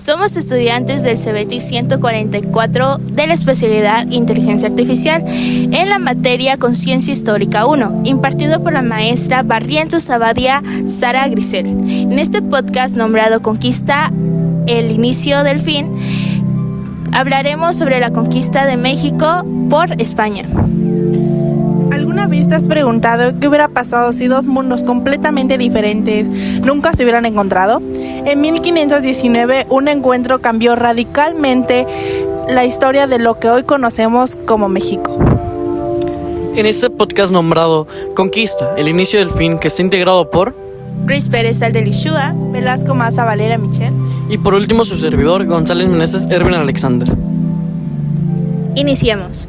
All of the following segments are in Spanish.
Somos estudiantes del CBT 144 de la especialidad Inteligencia Artificial en la materia Conciencia Histórica 1, impartido por la maestra Barrientos Abadia Sara Grisel. En este podcast nombrado Conquista, el inicio del fin, hablaremos sobre la conquista de México por España. ¿Alguna vez te has preguntado qué hubiera pasado si dos mundos completamente diferentes nunca se hubieran encontrado? En 1519, un encuentro cambió radicalmente la historia de lo que hoy conocemos como México. En este podcast nombrado Conquista, el inicio del fin, que está integrado por Ruiz Pérez Aldelishua, Velasco Maza Valera Michel y por último su servidor González Meneses Erwin Alexander. Iniciemos.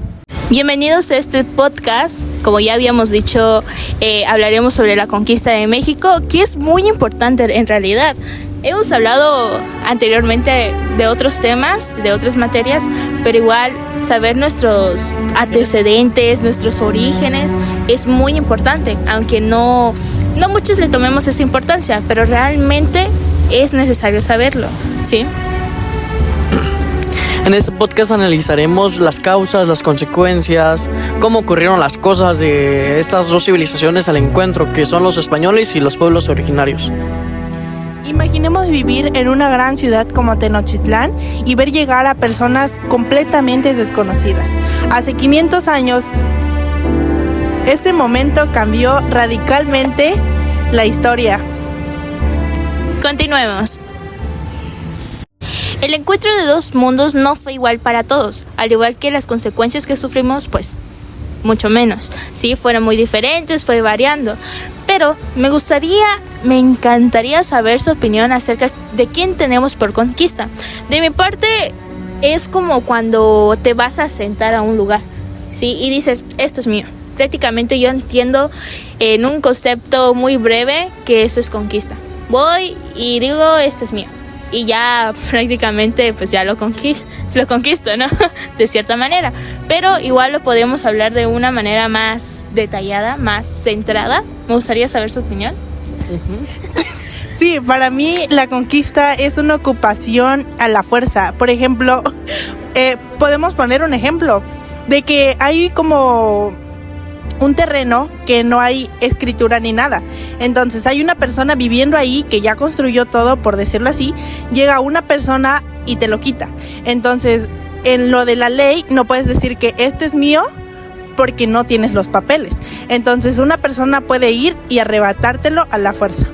Bienvenidos a este podcast. Como ya habíamos dicho, hablaremos sobre la conquista de México, que es muy importante en realidad. Hemos hablado anteriormente de otros temas, de otras materias, pero igual saber nuestros antecedentes, nuestros orígenes es muy importante, aunque no muchos le tomemos esa importancia, pero realmente es necesario saberlo, ¿sí? En este podcast analizaremos las causas, las consecuencias, cómo ocurrieron las cosas de estas dos civilizaciones al encuentro, que son los españoles y los pueblos originarios. Imaginemos vivir en una gran ciudad como Tenochtitlán y ver llegar a personas completamente desconocidas. Hace 500 años, ese momento cambió radicalmente la historia. Continuemos. El encuentro de dos mundos no fue igual para todos, al igual que las consecuencias que sufrimos, pues, mucho menos. Sí, fueron muy diferentes, fue variando, pero me encantaría saber su opinión acerca de quién tenemos por conquista. De mi parte, es como cuando te vas a sentar a un lugar, ¿sí? Y dices, esto es mío. Prácticamente yo entiendo en un concepto muy breve que eso es conquista. Voy y digo, esto es mío. Y ya prácticamente pues ya lo conquisto, ¿no? De cierta manera. Pero igual lo podemos hablar de una manera más detallada, más centrada. Me gustaría saber su opinión. Sí, para mí la conquista es una ocupación a la fuerza. Por ejemplo, podemos poner un ejemplo de que hay como un terreno que no hay escritura ni nada. Entonces hay una persona viviendo ahí que ya construyó todo, por decirlo así. Llega una persona y te lo quita. Entonces, en lo de la ley no puedes decir que esto es mío porque no tienes los papeles. Entonces una persona puede ir y arrebatártelo a la fuerza.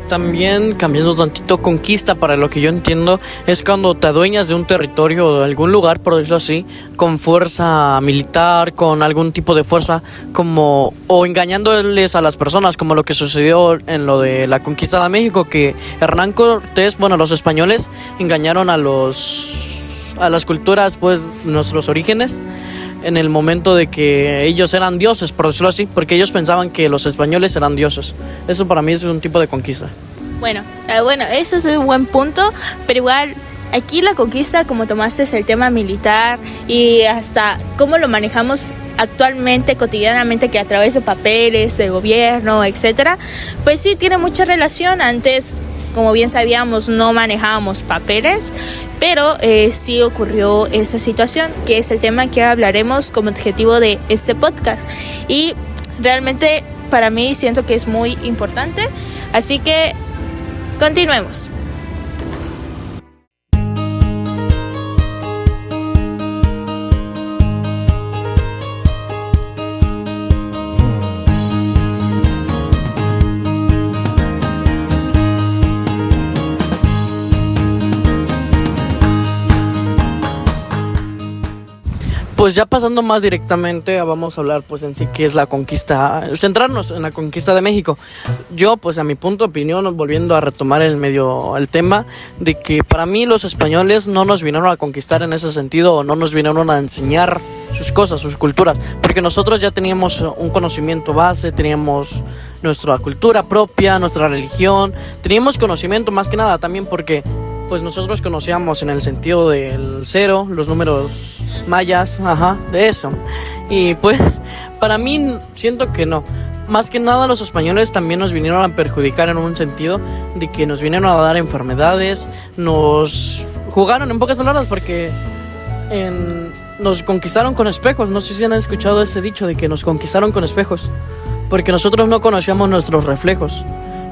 También, cambiando tantito, conquista, para lo que yo entiendo, es cuando te adueñas de un territorio o de algún lugar, por decirlo así, con fuerza militar, con algún tipo de fuerza, o engañándoles a las personas, como lo que sucedió en lo de la conquista de México, que Hernán Cortés, los españoles engañaron a las culturas, pues, nuestros orígenes, en el momento de que ellos eran dioses, por decirlo así, porque ellos pensaban que los españoles eran dioses. Eso para mí es un tipo de conquista. Bueno, ese es un buen punto, pero igual aquí la conquista, como tomaste el tema militar y hasta cómo lo manejamos actualmente, cotidianamente, que a través de papeles, de gobierno, etcétera, pues sí tiene mucha relación. Antes, como bien sabíamos, no manejábamos papeles, pero sí ocurrió esa situación, que es el tema que hablaremos como objetivo de este podcast. Y realmente para mí siento que es muy importante, así que continuemos. Pues ya pasando más directamente, vamos a hablar pues en sí qué es la conquista, centrarnos en la conquista de México. Yo pues a mi punto de opinión, volviendo a retomar el tema, de que para mí los españoles no nos vinieron a conquistar en ese sentido, o no nos vinieron a enseñar sus cosas, sus culturas, porque nosotros ya teníamos un conocimiento base, teníamos nuestra cultura propia, nuestra religión, teníamos conocimiento más que nada también porque pues nosotros conocíamos en el sentido del cero, los números mayas, de eso. Y pues para mí siento que no, más que nada los españoles también nos vinieron a perjudicar en un sentido de que nos vinieron a dar enfermedades, nos jugaron en pocas palabras porque nos conquistaron con espejos. No sé si han escuchado ese dicho de que nos conquistaron con espejos, porque nosotros no conocíamos nuestros reflejos.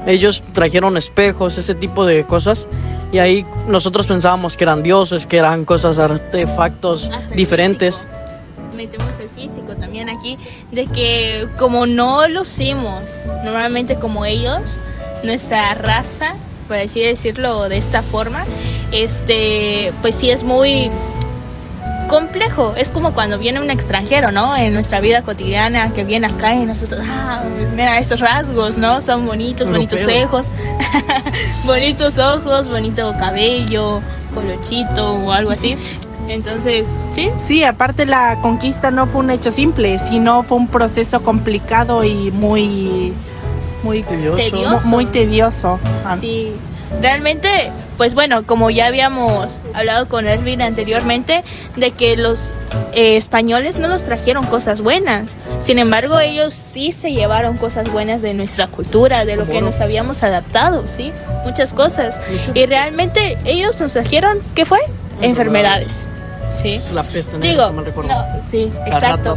Ellos trajeron espejos, ese tipo de cosas, y ahí nosotros pensábamos que eran dioses, que eran cosas, artefactos diferentes. Metemos el físico también aquí, de que como no lucimos normalmente como ellos, nuestra raza, por así decirlo de esta forma, pues sí es muy complejo. Es como cuando viene un extranjero, ¿no? En nuestra vida cotidiana, que viene acá y nosotros, pues mira esos rasgos, ¿no? Son bonitos, bonitos ojos, bonitos ojos, bonito cabello, colochito o algo así. Entonces, ¿sí? Sí, aparte la conquista no fue un hecho simple, sino fue un proceso complicado y muy tedioso. Muy tedioso. Sí, realmente, pues bueno, como ya habíamos hablado con Erwin anteriormente, de que los españoles no nos trajeron cosas buenas. Sin embargo, ellos sí se llevaron cosas buenas de nuestra cultura, de lo que nos habíamos adaptado, ¿sí? Muchas cosas. Y realmente ellos nos trajeron, ¿qué fue? Enfermedades. Sí. La peste negra, si mal recuerdo. No, sí, exacto.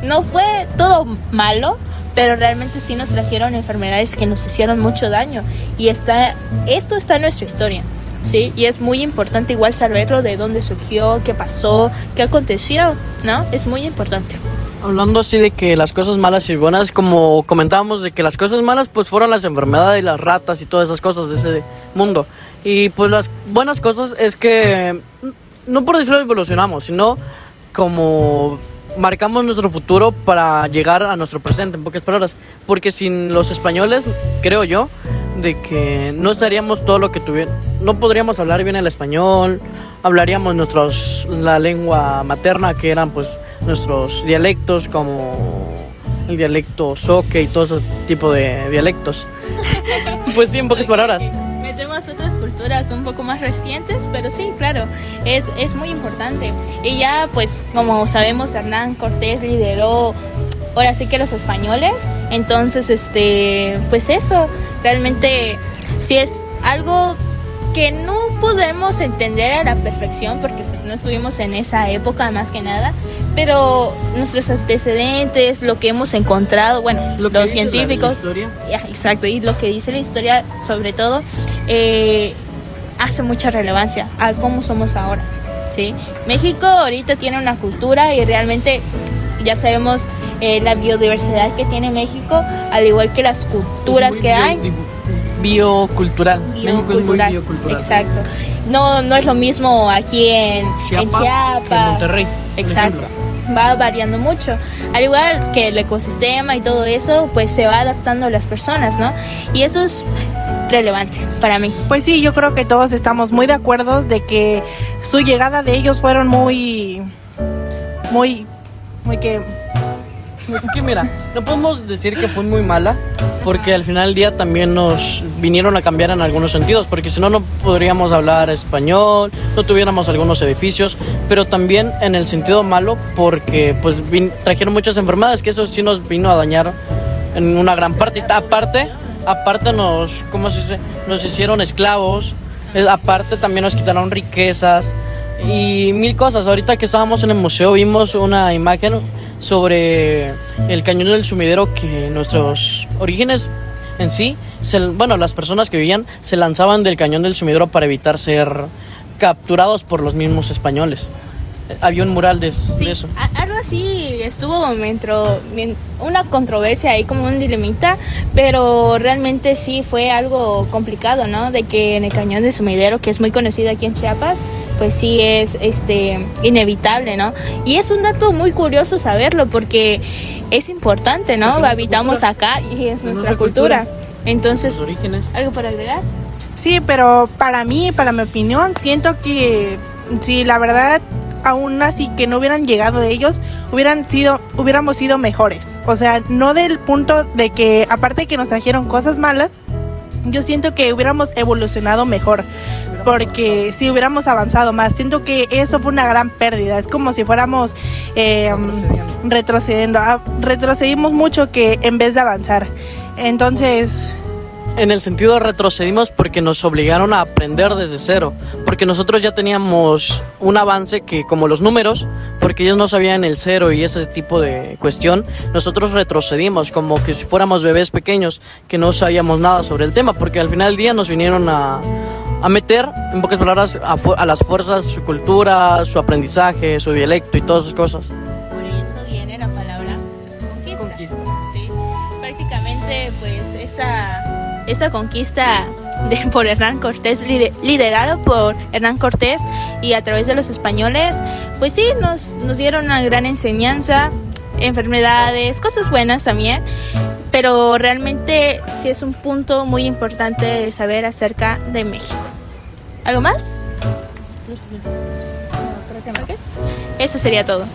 No fue todo malo, pero realmente sí nos trajeron enfermedades que nos hicieron mucho daño. Y esto está en nuestra historia, ¿sí? Y es muy importante igual saberlo, de dónde surgió, qué pasó, qué aconteció, ¿no? Es muy importante. Hablando así de que las cosas malas y buenas, como comentábamos de que las cosas malas pues fueron las enfermedades y las ratas y todas esas cosas de ese mundo. Y pues las buenas cosas es que, no por decirlo evolucionamos, sino como marcamos nuestro futuro para llegar a nuestro presente, en pocas palabras. Porque sin los españoles, creo yo, de que no estaríamos todo lo que tuvieron. No podríamos hablar bien el español, hablaríamos la lengua materna, que eran pues nuestros dialectos, como el dialecto zoque y todo ese tipo de dialectos. Pues sí, en pocas palabras. Metemos otras culturas un poco más recientes, pero sí, claro, es muy importante. Y ya, pues, como sabemos, Hernán Cortés lideró, ahora sí que los españoles. Entonces, pues eso, realmente sí es algo que no podemos entender a la perfección, porque pues no estuvimos en esa época más que nada, pero nuestros antecedentes, lo que hemos encontrado, bueno, los científicos, exacto, y lo que dice la historia sobre todo, hace mucha relevancia a cómo somos ahora, ¿sí? México ahorita tiene una cultura y realmente ya sabemos la biodiversidad que tiene México, al igual que las culturas que hay. Biocultural. México es muy biocultural. Exacto. No es lo mismo aquí en Chiapas que en Monterrey. Exacto. Va variando mucho. Al igual que el ecosistema y todo eso, pues se va adaptando a las personas, ¿no? Y eso es relevante para mí. Pues sí, yo creo que todos estamos muy de acuerdo de que su llegada de ellos fueron muy que... Es que mira, no podemos decir que fue muy mala, porque al final del día también nos vinieron a cambiar en algunos sentidos, porque si no, no podríamos hablar español, no tuviéramos algunos edificios, pero también en el sentido malo, porque pues trajeron muchas enfermedades, que eso sí nos vino a dañar en una gran parte. Y aparte nos, ¿cómo se dice? Nos hicieron esclavos, aparte también nos quitaron riquezas y mil cosas. Ahorita que estábamos en el museo vimos una imagen sobre el cañón del sumidero, que nuestros orígenes en sí, las personas que vivían se lanzaban del cañón del sumidero para evitar ser capturados por los mismos españoles. Había un mural de eso. Algo así estuvo una controversia ahí, como un dilemita, pero realmente sí fue algo complicado, ¿no? De que en el cañón del sumidero, que es muy conocido aquí en Chiapas, pues sí es inevitable, ¿no? Y es un dato muy curioso saberlo, porque es importante, ¿no? Habitamos acá y es nuestra cultura. Entonces, ¿algo para agregar? Sí, pero para mi opinión, siento que sí, la verdad, aún así que no hubieran llegado ellos, hubiéramos sido mejores. O sea, no del punto de que, aparte de que nos trajeron cosas malas, yo siento que hubiéramos evolucionado mejor. porque si hubiéramos avanzado más, siento que eso fue una gran pérdida. Es como si fuéramos retrocediendo. Retrocedimos mucho que en vez de avanzar. Entonces, en el sentido retrocedimos porque nos obligaron a aprender desde cero, porque nosotros ya teníamos un avance que como los números, porque ellos no sabían el cero y ese tipo de cuestión, nosotros retrocedimos como que si fuéramos bebés pequeños que no sabíamos nada sobre el tema, porque al final del día nos vinieron a meter, en pocas palabras, a las fuerzas su cultura, su aprendizaje, su dialecto y todas esas cosas. Por eso viene la palabra conquista. Sí, prácticamente pues esta conquista por Hernán Cortés, liderado por Hernán Cortés y a través de los españoles, pues sí, nos dieron una gran enseñanza, enfermedades, cosas buenas también, pero realmente sí es un punto muy importante de saber acerca de México. ¿Algo más? Eso sería todo.